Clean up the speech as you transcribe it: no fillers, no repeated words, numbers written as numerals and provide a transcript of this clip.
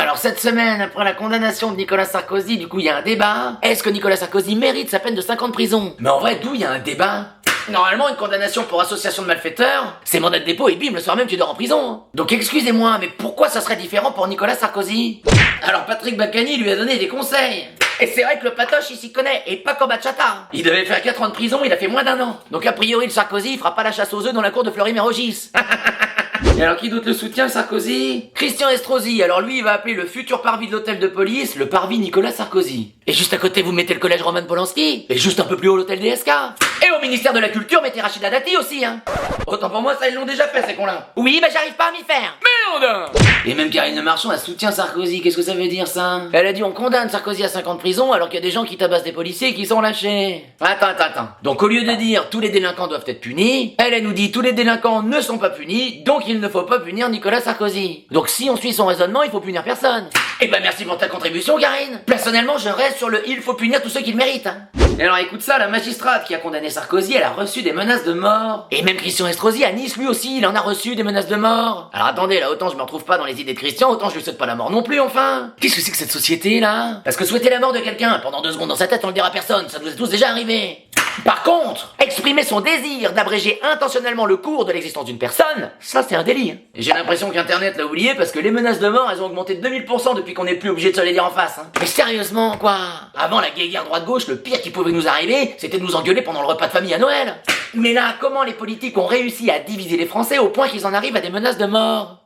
Alors cette semaine, après la condamnation de Nicolas Sarkozy, du coup il y a un débat. Est-ce que Nicolas Sarkozy mérite sa peine de 5 ans de prison? Mais en vrai, d'où il y a un débat? Normalement, une condamnation pour association de malfaiteurs, c'est mandat de dépôt et bim, le soir même tu dors en prison. Donc excusez-moi, mais pourquoi ça serait différent pour Nicolas Sarkozy? Alors Patrick Balkany lui a donné des conseils. Et c'est vrai que le patoche il s'y connaît, et pas comme Bachata. Il devait faire 4 ans de prison, il a fait moins d'1 an. Donc a priori le Sarkozy il fera pas la chasse aux œufs dans la cour de Fleury-Mérogis. Et alors qui d'autre le soutient, Sarkozy? Christian Estrosi, alors lui il va appeler le futur parvis de l'hôtel de police le parvis Nicolas Sarkozy. Et juste à côté vous mettez le collège Roman Polanski, et juste un peu plus haut l'hôtel DSK. Et au ministère de la Culture mettez Rachida Dati aussi hein. Autant pour moi ça ils l'ont déjà fait ces cons-là. Oui bah j'arrive pas à m'y faire. Merde. Et même Karine Le Marchand elle soutient Sarkozy, qu'est-ce que ça veut dire ça? Elle a dit on condamne Sarkozy à 5 ans de prison alors qu'il y a des gens qui tabassent des policiers qui sont lâchés. Attends. Donc au lieu de dire tous les délinquants doivent être punis, elle nous dit tous les délinquants ne sont pas punis, donc il ne faut pas punir Nicolas Sarkozy. Donc si on suit son raisonnement, il faut punir personne. Eh ben merci pour ta contribution Karine. Personnellement je reste sur le il faut punir tous ceux qui le méritent hein. Et alors écoute ça, la magistrate qui a condamné Sarkozy, elle a reçu des menaces de mort. Et même Christian Estrosi à Nice lui aussi, il en a reçu des menaces de mort. Alors attendez, là autant je me retrouve pas dans les idées de Christian, autant je lui souhaite pas la mort non plus enfin. Qu'est-ce que c'est que cette société là? Parce que souhaiter la mort de quelqu'un pendant 2 secondes dans sa tête on le dira à personne, ça nous est tous déjà arrivé. Par contre, exprimer son désir d'abréger intentionnellement le cours de l'existence d'une personne, ça c'est un délit. Et j'ai l'impression qu'Internet l'a oublié parce que les menaces de mort elles ont augmenté de 2000% depuis qu'on n'est plus obligé de se les dire en face hein. Mais sérieusement quoi? Avant la guéguerre droite-gauche, le pire qui pouvait nous arriver, c'était de nous engueuler pendant le repas de famille à Noël. Mais là, comment les politiques ont réussi à diviser les Français au point qu'ils en arrivent à des menaces de mort?